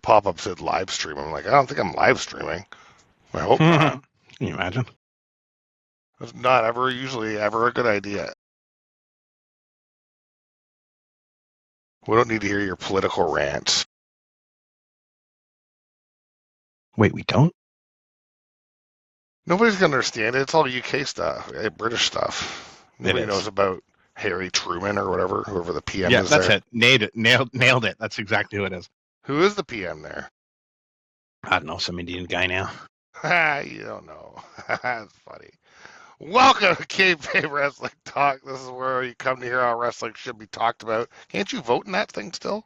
pop-up said live stream. I'm like, I don't think I'm live streaming. I hope not. Can you imagine? It's not ever usually ever a good idea. We don't need to hear your political rants. Wait, we don't? Nobody's gonna understand it. It's all UK stuff, British stuff. Nobody knows about Harry Truman or whatever, whoever the PM is there. Yeah, that's it. Nailed it. That's exactly who it is. Who is the PM there? I don't know, some Indian guy now. You don't know. That's funny. Welcome to KayFabe Wrestling Talk. This is where you come to hear how wrestling should be talked about. Can't you vote in that thing still?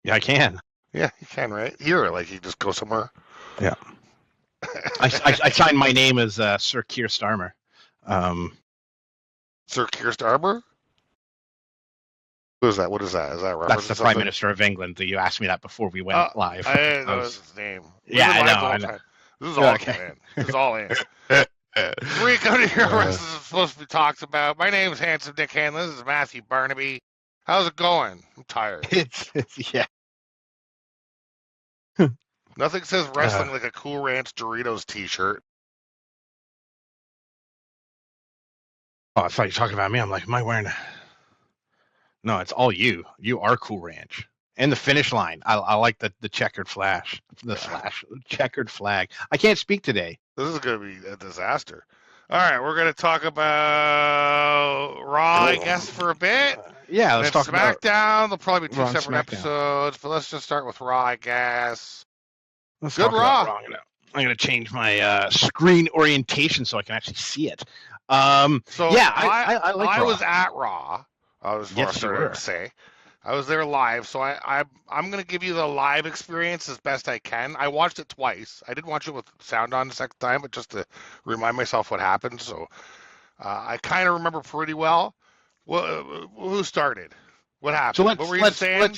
Yeah, I can. Yeah, you can, right? Here, like you just go somewhere. Yeah. I signed my name as Sir Keir Starmer. Sir Keir Starmer? Who is that? What is that? Is that That's the Prime Minister of England. You asked me that before we went live. I didn't know his name. Yeah, I know. This is all in. This is all in. We come to hear wrestling is supposed to be talked about. My name is Handsome Dick Hanlon. This is Matthew Barnaby. How's it going? I'm tired. Yeah. Nothing says wrestling like a Cool Ranch Doritos t-shirt. Oh, I thought you were talking about me. I'm like, am I wearing a... No, it's all you. You are Cool Ranch. And the finish line. I like the checkered flash. Checkered flag. I can't speak today. This is going to be a disaster. All right, we're going to talk about Raw, I guess, for a bit. Yeah, let's talk about SmackDown. There'll probably be two separate episodes, but let's just start with Raw, I guess. Let's Good Raw. I'm going to change my screen orientation so I can actually see it. I was at Raw. I was to say. I was there live, so I'm going to give you the live experience as best I can. I watched it twice. I didn't watch it with sound on the second time, but just to remind myself what happened. So I kind of remember pretty well. Who started? What happened? So what were you saying?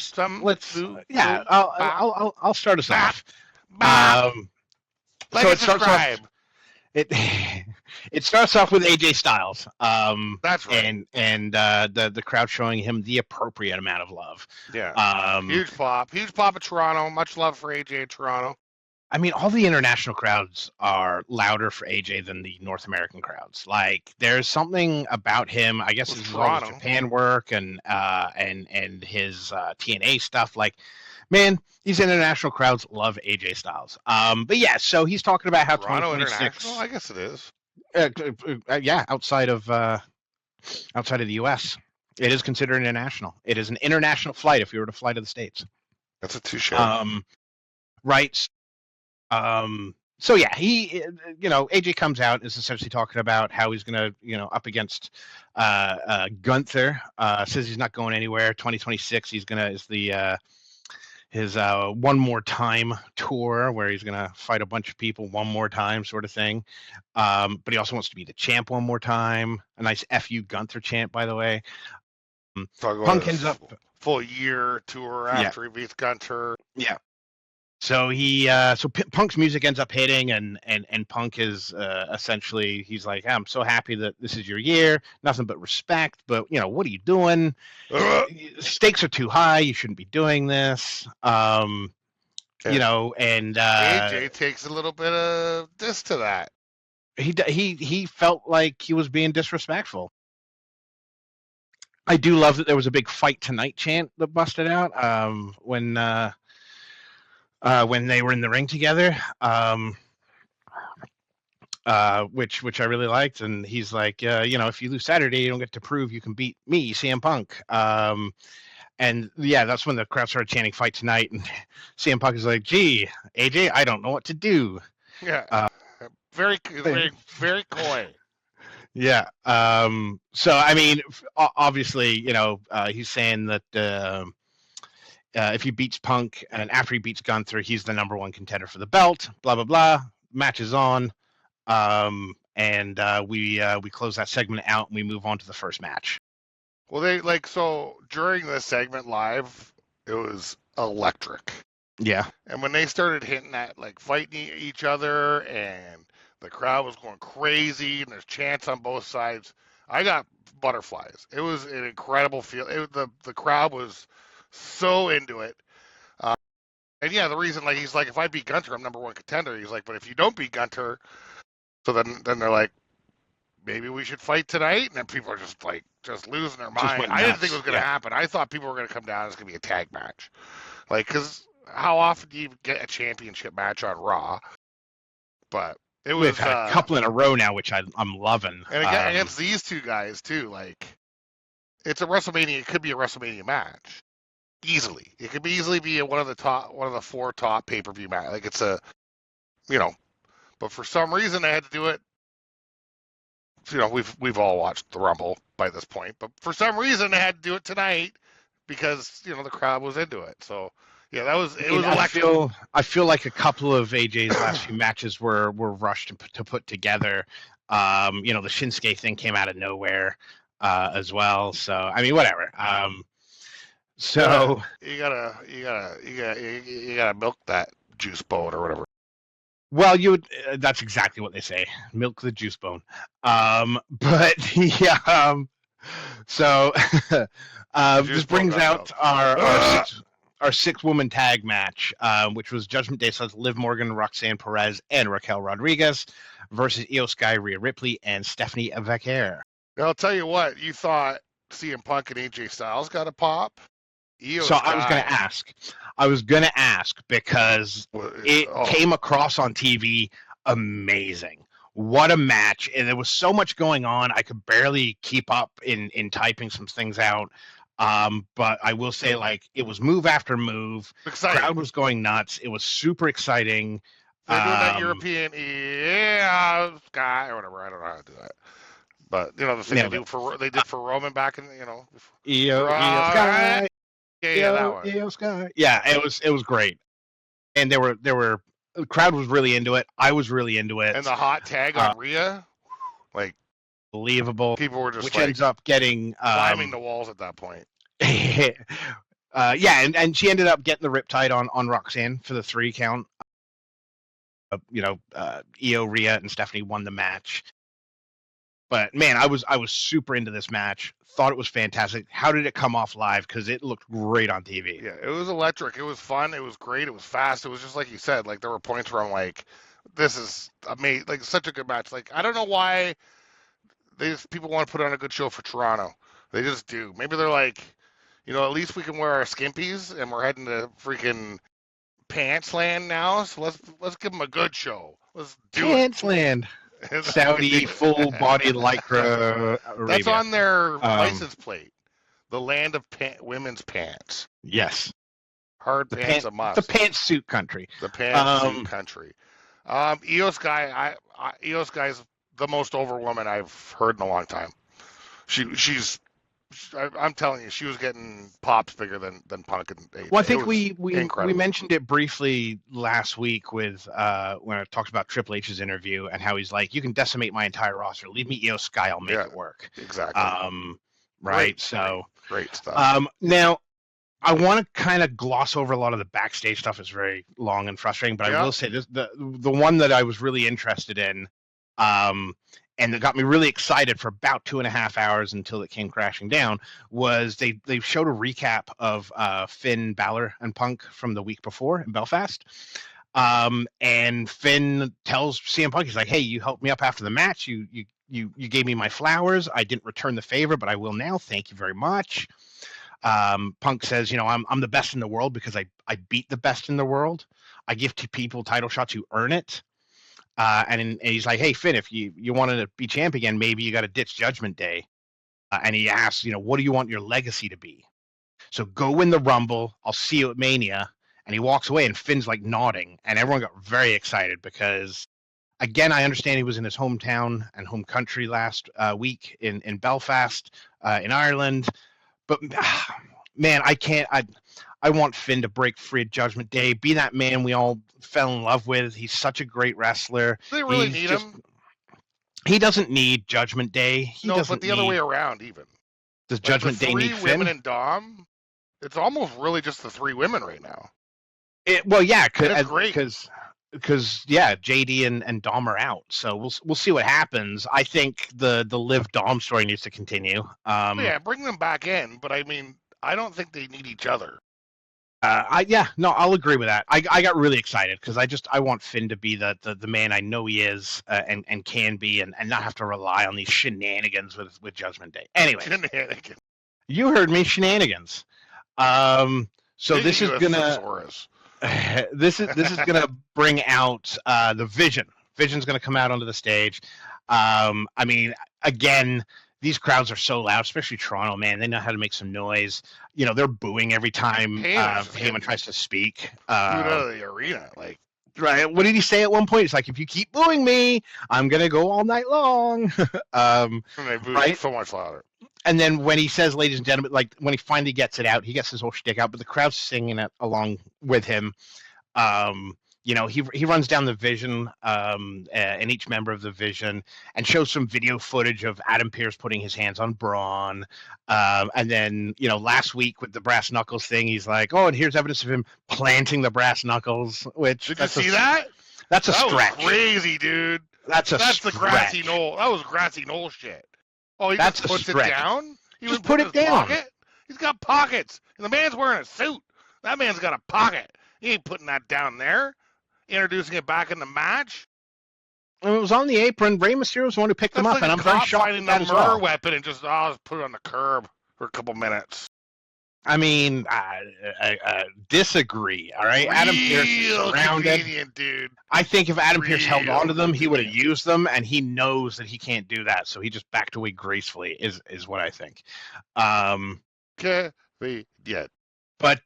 I'll start us off. Subscribe. It starts off with AJ Styles. That's right. And the crowd showing him the appropriate amount of love. Yeah. Huge pop at Toronto. Much love for AJ in Toronto. I mean, all the international crowds are louder for AJ than the North American crowds. Like, there's something about him. I guess it's all his Japan work and his TNA stuff. Like, man, these international crowds love AJ Styles. But yeah, so he's talking about how Toronto international. I guess it is. Yeah, outside of the U.S., it is considered international. It is an international flight if you were to fly to the States. That's a touche. Right. So yeah, he, AJ comes out is essentially talking about how he's gonna, up against Gunther. Says he's not going anywhere. 2026, he's gonna his one more time tour where he's gonna fight a bunch of people one more time, sort of thing. But he also wants to be the champ one more time. A nice "F you Gunther" chant, by the way. Punk ends up full year tour after he beats Gunther. Yeah. So Punk's music ends up hitting, and Punk is essentially, he's like, I'm so happy that this is your year, nothing but respect, but what are you doing? Stakes are too high. You shouldn't be doing this. And AJ takes a little bit of diss to that. He felt like he was being disrespectful. I do love that there was a big "Fight Tonight" chant that busted out when they were in the ring together, which I really liked. And he's like, if you lose Saturday, you don't get to prove you can beat me, CM Punk. And yeah, that's when the crowd started chanting "Fight Tonight," and CM Punk is like, "Gee, AJ, I don't know what to do." Yeah, very coy. Yeah. So I mean, obviously, he's saying that. If he beats Punk and after he beats Gunther, he's the number one contender for the belt. Blah blah blah. Match is on, and we close that segment out and we move on to the first match. Well, during the segment live, it was electric. Yeah. And when they started hitting that, fighting each other, and the crowd was going crazy, and there's chants on both sides, I got butterflies. It was an incredible feel. The crowd was so into it. And yeah, the reason, like, he's like, if I beat Gunter, I'm number one contender. He's like, but if you don't beat Gunter, so then they're like, maybe we should fight tonight. And then people are just like, just losing their Just mind. went I didn't think it nuts. was going to Yeah. happen. I thought people were going to come down. It's going to be a tag match, like, because how often do you get a championship match on Raw? But it We've was, had a couple in a row now, which I'm loving. and again, against these two guys too, like, it's a WrestleMania. It could be a WrestleMania match easily. It could easily be one of the four top pay-per-view match. Like, it's a, you know, but for some reason they had to do it. You know, we've all watched the Rumble by this point, but for some reason they had to do it tonight because, you know, the crowd was into it. So yeah, it was electric. I feel like a couple of AJ's last few matches were rushed to put together. You know, the Shinsuke thing came out of nowhere as well. So I mean, whatever. So you gotta milk that juice boat or whatever. well, you would. That's exactly what they say. Milk the juice bone. But yeah. So this brings out our six-woman tag match, which was Judgment Day. So Liv Morgan, Roxanne Perez, and Raquel Rodriguez versus Io Sky, Rhea Ripley, and Stephanie Vaquer. I'll tell you what, you thought CM Punk and AJ Styles got a pop. So I was going to ask because it came across on TV amazing. What a match. And there was so much going on. I could barely keep up in typing some things out. But I will say, like, it was move after move. Exciting. Crowd was going nuts. It was super exciting. They're doing that European guy or whatever. I don't know how to do that. But you know the thing they did for Roman back in, you know, Io Sky. that one. Io Sky. Yeah, it was great. And the crowd was really into it. I was really into it. And the hot tag on Rhea, like, believable. People were just which ends up getting climbing the walls at that point. Yeah, and she ended up getting the riptide on Roxanne for the 3 count. You know, Io, Rhea, and Stephanie won the match. But man, I was super into this match. Thought it was fantastic. How did it come off live? Because it looked great on TV. Yeah, it was electric. It was fun. It was great. It was fast. It was just like you said. Like, there were points where I'm like, this is amazing. Like, such a good match. Like, I don't know why people want to put on a good show for Toronto. They just do. Maybe they're like, you know, at least we can wear our skimpies and we're heading to freaking Pants Land now. So let's give them a good show. Let's do Pants Land. Saudi full body lycra. That's on their license plate. The land of women's pants. Yes. Hard pants a must. The pantsuit country. The pantsuit country. Io Sky, Io Sky's the most over woman I've heard in a long time. I'm telling you, she was getting pops bigger than Punk and AJ. Well, I think we mentioned it briefly last week with when I talked about Triple H's interview and how he's like, you can decimate my entire roster, leave me Io Sky, I'll make it work. Exactly. Right. So great stuff. Now I want to kind of gloss over a lot of the backstage stuff. It's very long and frustrating, but I will say this: the one that I was really interested in, and it got me really excited for about 2.5 hours until it came crashing down, was they showed a recap of Finn Balor and Punk from the week before in Belfast. And Finn tells CM Punk, he's like, hey, you helped me up after the match. You gave me my flowers. I didn't return the favor, but I will now. Thank you very much. Punk says, you know, I'm the best in the world because I beat the best in the world. I give to people title shots who earn it. And he's like, hey, Finn, if you wanted to be champ again, maybe you got to ditch Judgment Day. And he asks, you know, what do you want your legacy to be? So go win the Rumble. I'll see you at Mania. And he walks away, and Finn's like nodding. And everyone got very excited because, again, I understand he was in his hometown and home country last week in Belfast, in Ireland. But, man, I want Finn to break free at Judgment Day, be that man we all fell in love with. He's such a great wrestler. Do they really need him? He doesn't need Judgment Day. But the other way around, even. Does Judgment Day need Finn? 3 women and Dom? It's almost really just the 3 women right now. Well, yeah, because JD and Dom are out, so we'll see what happens. I think the Liv Dom story needs to continue. Yeah, bring them back in, but I mean, I don't think they need each other. I'll agree with that. I got really excited because I want Finn to be the man I know he is and can be and not have to rely on these shenanigans with Judgment Day. Anyway, Shenanigans. You heard me, shenanigans. So this is gonna this is gonna bring out the Vision. Vision's gonna come out onto the stage. I mean, again, these crowds are so loud, especially Toronto. Man, they know how to make some noise. You know, they're booing every time Heyman tries to speak. Booed out of the arena, like. Right. What did he say at one point? It's like, if you keep booing me, I'm gonna go all night long. And they booed so much louder. And then when he says, ladies and gentlemen, like when he finally gets it out, he gets his whole shtick out, but the crowd's singing it along with him. He runs down the Vision and each member of the Vision and shows some video footage of Adam Pearce putting his hands on Braun. And then, last week with the brass knuckles thing, he's like, oh, and here's evidence of him planting the brass knuckles. Which did you see that? That's a stretch. Was crazy, dude. That's the grassy knoll. That was grassy knoll shit. Oh, he just puts it down? He just put it down. Pocket? He's got pockets. And the man's wearing a suit. That man's got a pocket. He ain't putting that down there. Introducing it back in the match. And it was on the apron. Rey Mysterio was the one who picked him up, and I'm very shocked finding that murder weapon and just put it on the curb for a couple minutes. I mean, I disagree. All right, Adam Pearce is surrounded. Dude. I think if Adam Pearce held on to them, he would have used them, and he knows that he can't do that, so he just backed away gracefully. Is what I think. Yeah. But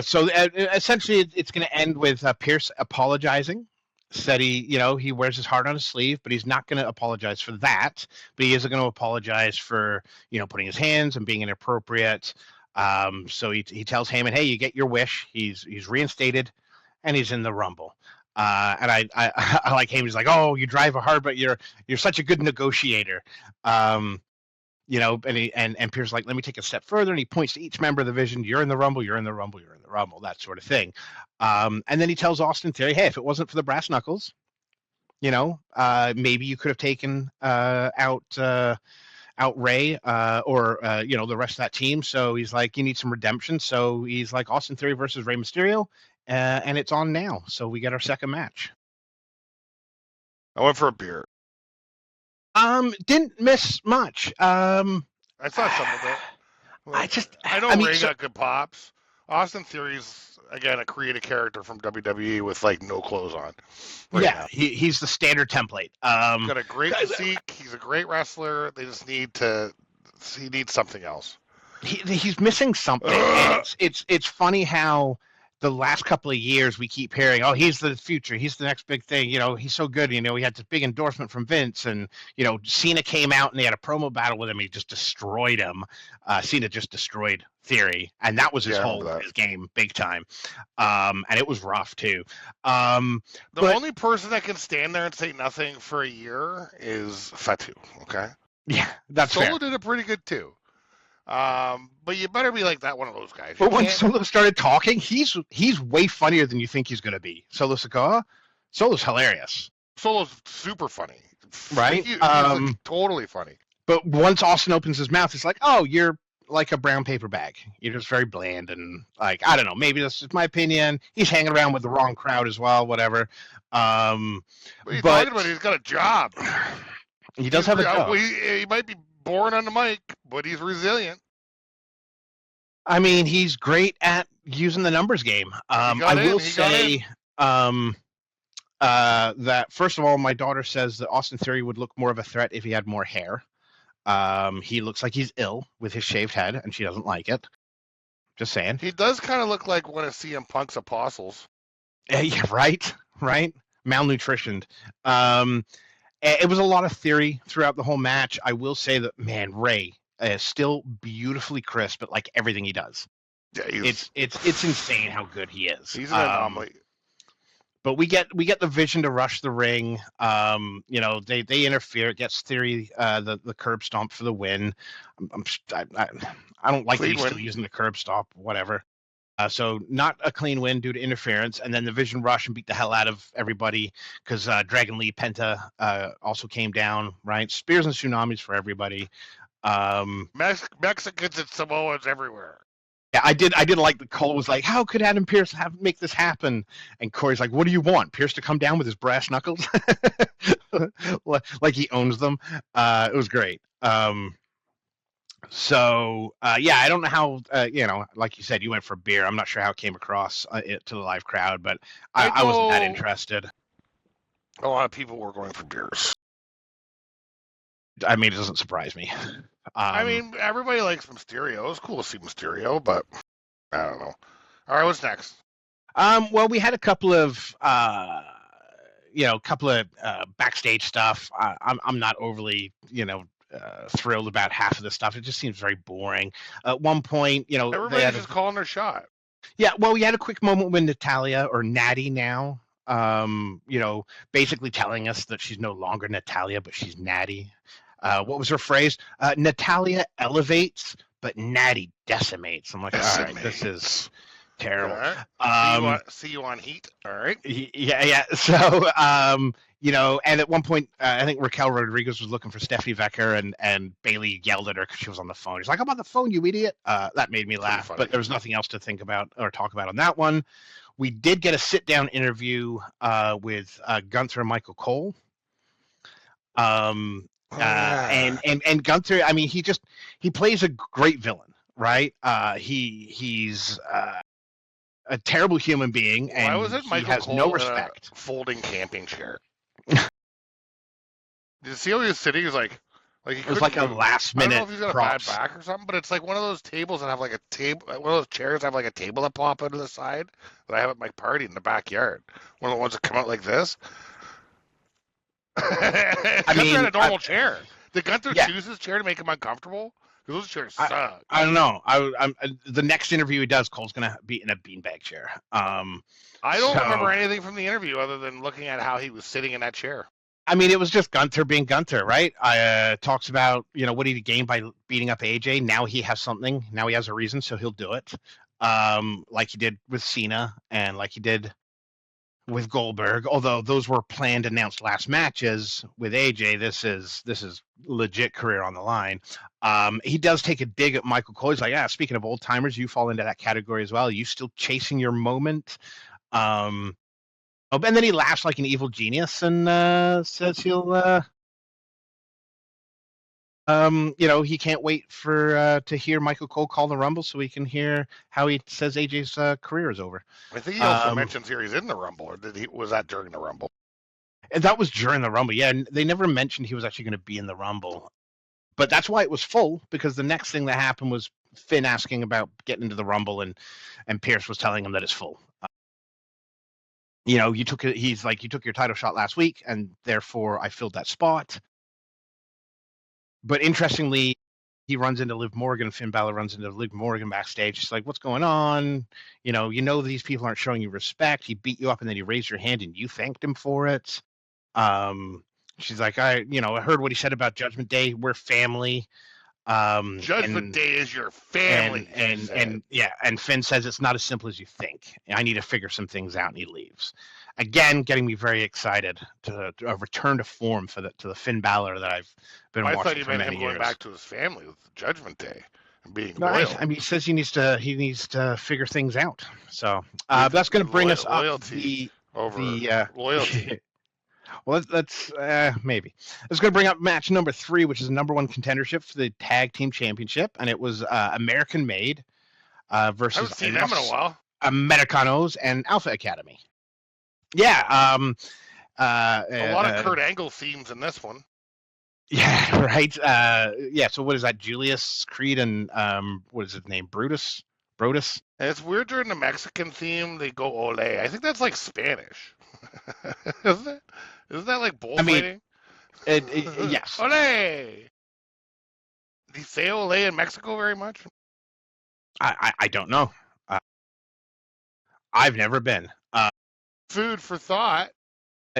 so essentially, it's going to end with Pearce apologizing. Said he wears his heart on his sleeve, but he's not going to apologize for that. But he is going to apologize for putting his hands and being inappropriate. So he tells Heyman, hey, you get your wish. He's reinstated, and he's in the Rumble. And I like Heyman. He's like, oh, you drive hard, but you're such a good negotiator. And Pearce like, let me take a step further, and he points to each member of the Vision. You're in the Rumble. You're in the Rumble. You're in the Rumble. That sort of thing. And then he tells Austin Theory, hey, if it wasn't for the brass knuckles, maybe you could have taken out Rey or the rest of that team. So he's like, you need some redemption. So he's like, Austin Theory versus Rey Mysterio, and it's on now. So we get our second match. I went for a beer. Didn't miss much. I saw some of it. I know Rey got good pops. Austin Theory's again a creative character from WWE with like no clothes on. He's the standard template. He's got a great physique. He's a great wrestler. They just he needs something else. He's missing something. And it's funny how the last couple of years we keep hearing, oh, he's the future, he's the next big thing, he's so good, he had this big endorsement from Vince, and Cena came out and they had a promo battle with him, he just destroyed him. Cena just destroyed Theory, and that was his his game big time. And it was rough too. The only person that can stand there and say nothing for a year is Fatu. Okay, yeah, that's Solo fair. did it pretty good too. But you better be like that one of those guys. But when Solo started talking, he's way funnier than you think he's going to be. Solo Sikoa, Solo's hilarious. Solo's super funny, right? He's totally funny. But once Austin opens his mouth, it's like, oh, you're like a brown paper bag. You're just very bland and like, I don't know. Maybe that's just my opinion. He's hanging around with the wrong crowd as well. Whatever. What are you talking about? He's got a job. He does have a job. He might be boring on the mic, but he's resilient. I mean, he's great at using the numbers game. I will say that, first of all, my daughter says that Austin Theory would look more of a threat if he had more hair. He looks like he's ill with his shaved head, and she doesn't like it. Just saying. He does kind of look like one of CM Punk's apostles. Yeah, right. Malnutritioned. It was a lot of Theory throughout the whole match. I will say that, man, Rey is still beautifully crisp at like everything he does. Yeah, it's insane how good he is. He's an anomaly. But we get the Vision to rush the ring. They interfere. It gets Theory the curb stomp for the win. I don't like that he's still using the curb stomp. Whatever. So not a clean win due to interference, and then the Vision rush and beat the hell out of everybody because Dragon Lee Penta also came down. Right, spears and tsunamis for everybody. Mexicans and Samoans everywhere. Yeah, I did like that Cole was like, how could Adam Pearce make this happen? And Corey's like, what do you want? Pearce to come down with his brass knuckles? Like he owns them. It was great. Yeah, I don't know how, like you said, you went for beer. I'm not sure how it came across it to the live crowd, but I wasn't that interested. A lot of people were going for beers. I mean, it doesn't surprise me. I mean, everybody likes Mysterio. It was cool to see Mysterio, but I don't know. All right, what's next? Well, we had a couple of backstage stuff. I'm not overly thrilled about half of the stuff. It just seems very boring. At one point, everybody's just calling their shot. Yeah, well, we had a quick moment with Natalia, or Natty now, basically telling us that she's no longer Natalia, but she's Natty. What was her phrase? Natalia elevates, but Natty decimates. I'm like, all right, this is terrible. Right. See you on Heat. All right. Yeah. So, and at one point, I think Raquel Rodriguez was looking for Stephanie Vecker, and Bailey yelled at her because she was on the phone. She's like, I'm on the phone, you idiot. That made me laugh, but there was nothing else to think about or talk about on that one. We did get a sit-down interview with Gunther and Michael Cole. And Gunther, I mean, he plays a great villain, right? He's a terrible human being, and why was it Michael has Cole no respect. Folding camping chair. Did you see how he was sitting? He was like it was like a last minute. I don't know if he's got props. a bad back or something, but it's like one of those tables that have like a table. One of those chairs that have like a table that pop out of the side that I have at my party in the backyard. One of the ones that come out like this. I mean, had a normal chair. Did Gunther choose his chair to make him uncomfortable? Because those chairs suck. I don't know. The next interview he does, Cole's going to be in a beanbag chair. I don't remember anything from the interview other than looking at how he was sitting in that chair. I mean, it was just Gunther being Gunther, right? Talks about, what he gained by beating up AJ. Now he has something. Now he has a reason, so he'll do it. Like he did with Cena and like he did with Goldberg, although those were planned, announced last matches with AJ. This is legit career on the line. He does take a dig at Michael Cole. He's like, speaking of old timers, you fall into that category as well. Are you still chasing your moment? And then he laughs like an evil genius and says he'll he can't wait for to hear Michael Cole call the Rumble so he can hear how he says AJ's career is over. I think he also mentions here he's in the Rumble, or was that during the Rumble? And that was during the Rumble, yeah. They never mentioned he was actually going to be in the Rumble. But that's why it was full, because the next thing that happened was Finn asking about getting into the Rumble, and Pierce was telling him that it's full. He's like, you took your title shot last week, and therefore I filled that spot. But interestingly, he runs into Liv Morgan. Finn Balor runs into Liv Morgan backstage. It's like, what's going on? These people aren't showing you respect. He beat you up, and then you raised your hand, and you thanked him for it. She's like, I heard what he said about Judgment Day. We're family. Judgment Day is your family. And Finn says it's not as simple as you think. I need to figure some things out, and he leaves. Again, getting me very excited to return to form to the Finn Balor that I've been watching for many years. I thought you meant him going back to his family with Judgment Day and being loyal. I mean, he says he needs to figure things out. So that's going to bring us up loyalty. Well, let's maybe. It's going to bring up match number 3, which is the number 1 contendership for the Tag Team Championship, and it was American Made versus I haven't seen them in a while. Americanos and Alpha Academy. Yeah. A lot of Kurt Angle themes in this one. Yeah, right. So what is that? Julius Creed and what is his name? Brutus? And it's weird during the Mexican theme they go ole. I think that's like Spanish. Isn't it? Isn't that like bullfighting? Yes. Ole! Do you say ole in Mexico very much? I don't know. I've never been. Food for thought.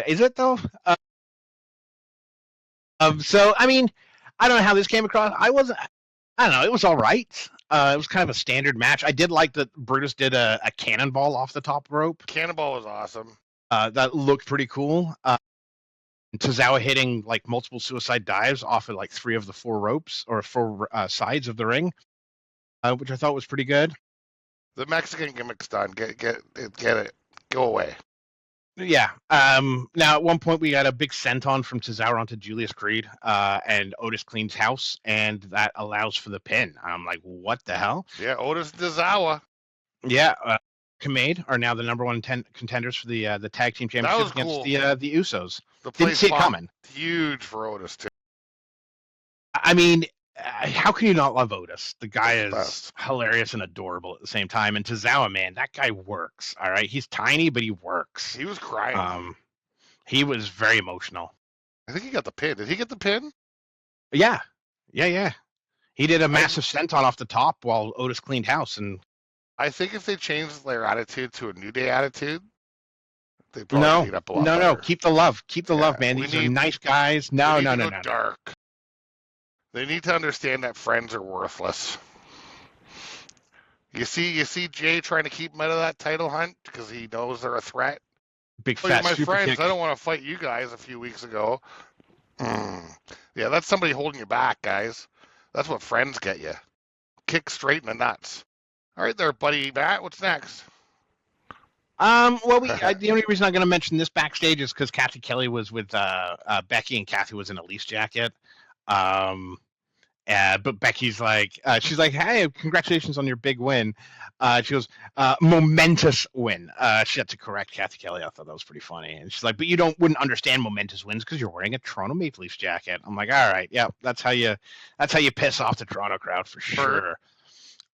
Is it though? So I mean, I don't know how this came across. I don't know. It was all right. It was kind of a standard match. I did like that Brutus did a cannonball off the top rope. Cannonball was awesome. That looked pretty cool. Tozawa hitting like multiple suicide dives off of like 3 of the 4 ropes or 4 sides of the ring, which I thought was pretty good. The Mexican gimmick's done. Get it. Go away. Yeah. Now, at one point, we got a big senton from Cesaro onto Julius Creed, and Otis cleans house, and that allows for the pin. I'm like, what the hell? Yeah, Otis Dazawa. Yeah. Kamade are now the number one contenders for the tag team championship against cool. the Usos. The Didn't see it coming. Huge for Otis too. I mean, how can you not love Otis? The guy is hilarious and adorable at the same time. And Tozawa, man, that guy works. All right, he's tiny, but he works. He was crying. He was very emotional. I think he got the pin. Did he get the pin? Yeah. He did a massive senton off the top while Otis cleaned house. And I think if they changed their attitude to a New Day attitude, they probably up a lot better. No. Keep the love. Keep the love, man. These are nice guys. No. Dark. They need to understand that friends are worthless. You see Jay trying to keep him out of that title hunt because he knows they're a threat. Big fat my super friends, kick. I don't want to fight you guys a few weeks ago. Yeah, that's somebody holding you back, guys. That's what friends get you. Kick straight in the nuts. All right there, buddy Matt. What's next? Well, the only reason I'm going to mention this backstage is because Kathy Kelly was with Becky, and Kathy was in a Leafs jacket. But Becky's like, she's like, hey, congratulations on your big win. She goes, momentous win. She had to correct Kathy Kelly. I thought that was pretty funny. And she's like, but you wouldn't understand momentous wins because you're wearing a Toronto Maple Leafs jacket. I'm like, all right, yeah, that's how you piss off the Toronto crowd for sure.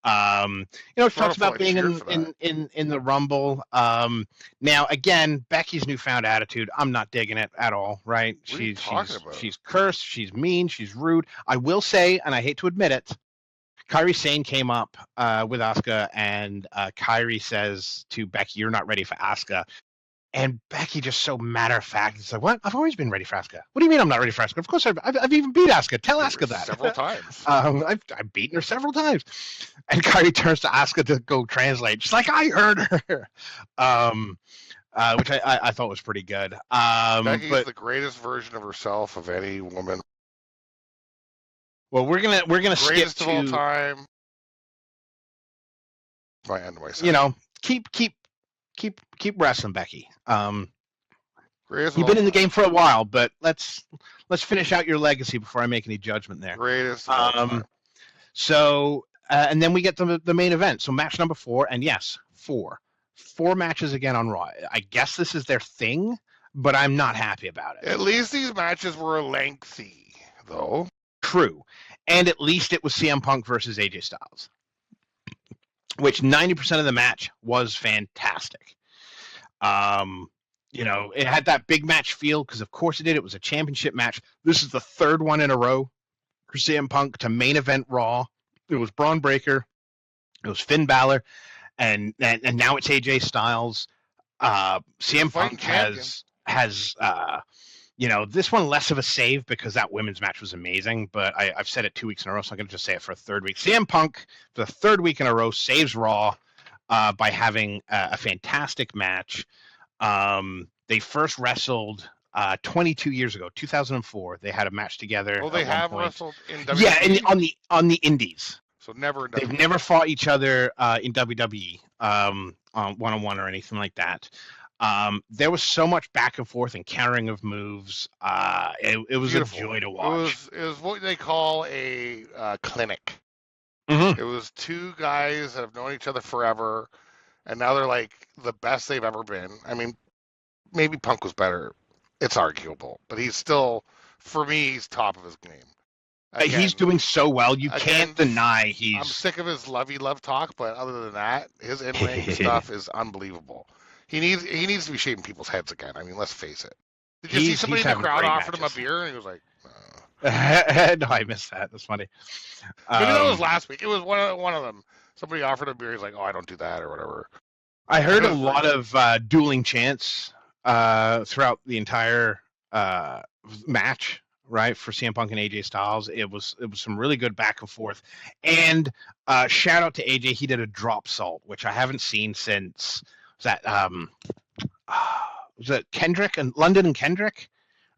Talks about being in the Rumble. Now again, Becky's newfound attitude, I'm not digging it at all, right? She's cursed, she's mean, she's rude. I will say, and I hate to admit it, Kairi Sane came up with Asuka, and Kairi says to Becky, you're not ready for Asuka. And Becky just so matter of fact, it's like, what? I've always been ready for Asuka. What do you mean I'm not ready for Asuka? Of course, I've even beat Asuka. Tell Asuka that. Several times. I've beaten her several times. And Kairi turns to Asuka to go translate. She's like, I heard her. Which I thought was pretty good. Becky's the greatest version of herself of any woman. Well, we're gonna skip to all time. I end myself. Keep wrestling, Becky. You've been in the game for a while, but let's finish out your legacy before I make any judgment there. Greatest. So and then we get to the main event. So match number 4, and yes, 4 matches again on Raw. I guess this is their thing, but I'm not happy about it. At least these matches were lengthy, though. True, and at least it was CM Punk versus AJ Styles, which 90% of the match was fantastic. It had that big match feel because, of course, it did. It was a championship match. This is the 3rd one in a row for CM Punk to main event Raw. It was Braun Breaker, it was Finn Balor, and now it's AJ Styles. CM Punk has this one less of a save because that women's match was amazing, but I've said it 2 weeks in a row, so I'm going to just say it for a 3rd week. CM Punk, for the 3rd week in a row, saves Raw by having a fantastic match. They first wrestled 22 years ago, 2004. They had a match together. Well, they have wrestled in WWE. Yeah, and on the Indies. So never. They've never fought each other in WWE on one-on-one or anything like that. There was so much back and forth and countering of moves. It was beautiful. A joy to watch. It was what they call a clinic. Mm-hmm. It was 2 guys that have known each other forever, and now they're like the best they've ever been. I mean, maybe Punk was better. It's arguable, but he's still, for me, he's top of his game. Again, he's doing so well. You can't deny he's. I'm sick of his lovey-love talk, but other than that, his in-ring stuff is unbelievable. He needs to be shaving people's heads again. I mean, let's face it. Did you see somebody in the crowd offered him a beer, and he was like, no, I missed that. That's funny. Maybe that was last week. It was one of them. Somebody offered a beer. He's like, oh, I don't do that or whatever. I heard a lot of dueling chants throughout the entire match, right, for CM Punk and AJ Styles. It was some really good back and forth. And shout out to AJ. He did a drop salt, which I haven't seen since was that Kendrick and London and Kendrick?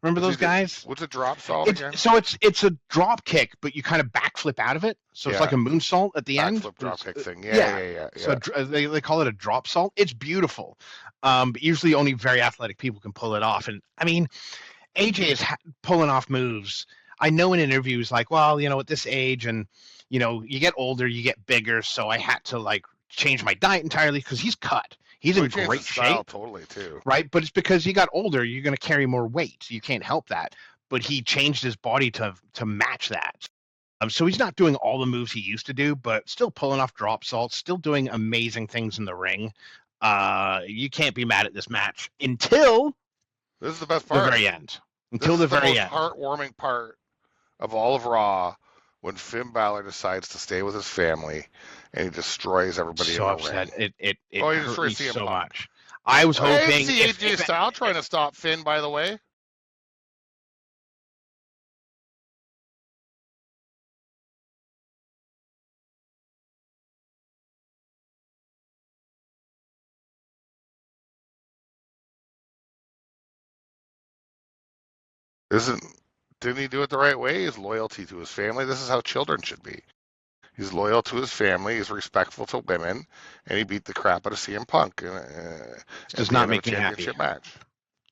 Remember those guys? What's a drop salt again? So it's a drop kick, but you kind of backflip flip out of it. So it's like a moonsault at the end. Backflip dropkick thing. Yeah. Yeah. So they call it a drop salt. It's beautiful. But usually only very athletic people can pull it off. And I mean, AJ is pulling off moves. I know in interviews like, well, at this age and, you get older, you get bigger. So I had to like change my diet entirely because he's cut. He's in great shape. Totally too. Right. But it's because you got older, you're going to carry more weight. You can't help that. But he changed his body to match that. So he's not doing all the moves he used to do, but still pulling off drop salts, still doing amazing things in the ring. You can't be mad at this match until this is the best part. The very end. Until the very end. Heartwarming part of all of Raw when Finn Balor decides to stay with his family and he destroys everybody in the upset. ring. It hurt me so much. I was hoping. See AJ Styles trying to stop Finn, by the way. Didn't he do it the right way? His loyalty to his family. This is how children should be. He's loyal to his family. He's respectful to women, and he beat the crap out of CM Punk. Does not make me happy. Match.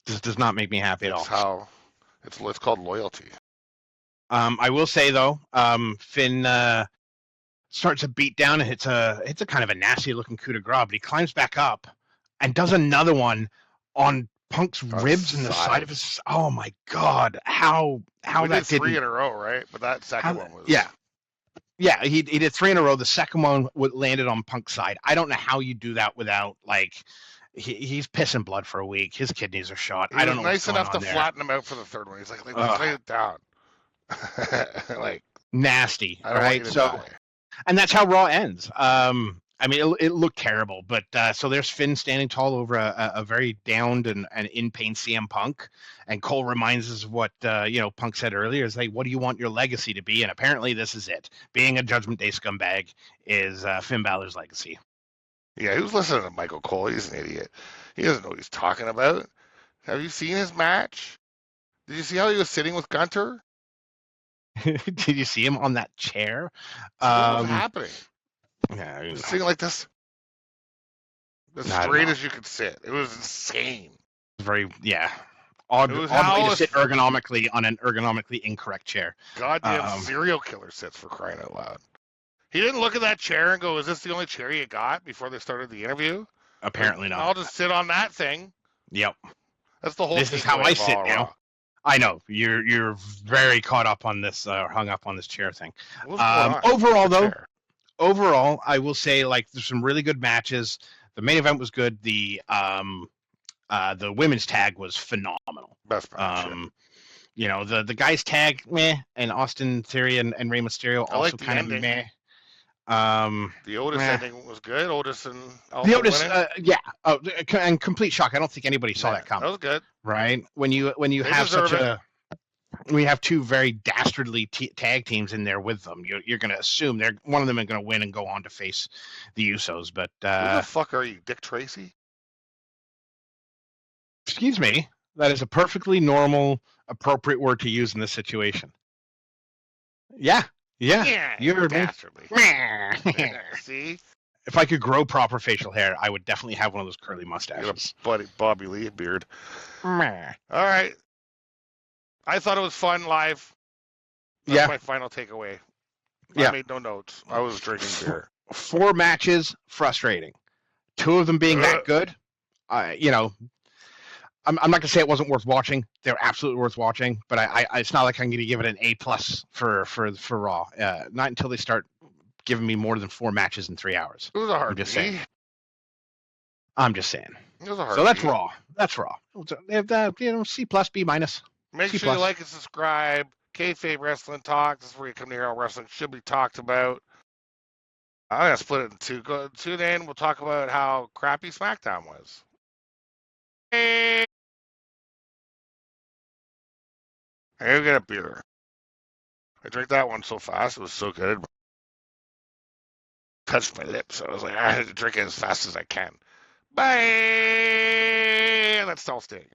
This does not make me happy at all. It's called loyalty. I will say though, Finn starts a beat down and hits a kind of a nasty looking coup de grace, but he climbs back up and does another one on Punk's ribs and the side of his. Oh my God! How we that did 3 in a row, right? But that second one was. Yeah. He did 3 in a row. The second one landed on Punk's side. I don't know how you do that without like. He's pissing blood for a week. His kidneys are shot. I don't know. Nice enough to flatten him out for the third one. He's like lay it down. Like nasty, right? So, and that's how Raw ends. I mean, it looked terrible, but so there's Finn standing tall over a very downed and in pain CM Punk, and Cole reminds us of what Punk said earlier: is like, what do you want your legacy to be? And apparently, this is it. Being a Judgment Day scumbag is Finn Balor's legacy. Yeah, who's listening to Michael Cole? He's an idiot. He doesn't know what he's talking about. Have you seen his match? Did you see how he was sitting with Gunter? Did you see him on that chair? What was happening? Yeah, he was sitting like this, as straight as you could sit. It was insane. Very odd way to sit ergonomically on an ergonomically incorrect chair. Goddamn serial killer sits, for crying out loud. He didn't look at that chair and go, "Is this the only chair you got?" before they started the interview. Apparently not. I'll just sit on that thing. Yep. That's the whole. This is how I sit now. I know you're very caught up on this, hung up on this chair thing. Overall, I will say like there's some really good matches. The main event was good. The women's tag was phenomenal. Best match. The guys tag meh, and Austin Theory and Rey Mysterio also kind of meh. The Otis ending was good. Otis and Alpha the Otis, and complete shock. I don't think anybody saw that coming. That was good, right? When you have we have 2 very dastardly tag teams in there with them. You're going to assume one of them is going to win and go on to face the Usos. But who the fuck are you, Dick Tracy? Excuse me. That is a perfectly normal, appropriate word to use in this situation. Yeah. You're dastardly. See? If I could grow proper facial hair, I would definitely have one of those curly mustaches. Bobby Lee beard. All right. I thought it was fun live. That's my final takeaway. I made no notes. I was drinking beer. 4 matches, frustrating. 2 of them being that good. I'm not gonna say it wasn't worth watching. They're absolutely worth watching, but it's not like I'm gonna give it an A+ for Raw. Not until they start giving me more than 4 matches in 3 hours. It was a hard. I'm just saying. It was a hard. So that's Raw. That's Raw. C+, B-. Make sure you like and subscribe. KayFabe Wrestling Talk. This is where you come to hear how wrestling should be talked about. I'm gonna split it in 2. Go tune in. We'll talk about how crappy SmackDown was. I'm gonna get a beer. I drank that one so fast; it was so good. It touched my lips. So I was like, I had to drink it as fast as I can. Bye. Let's all stay.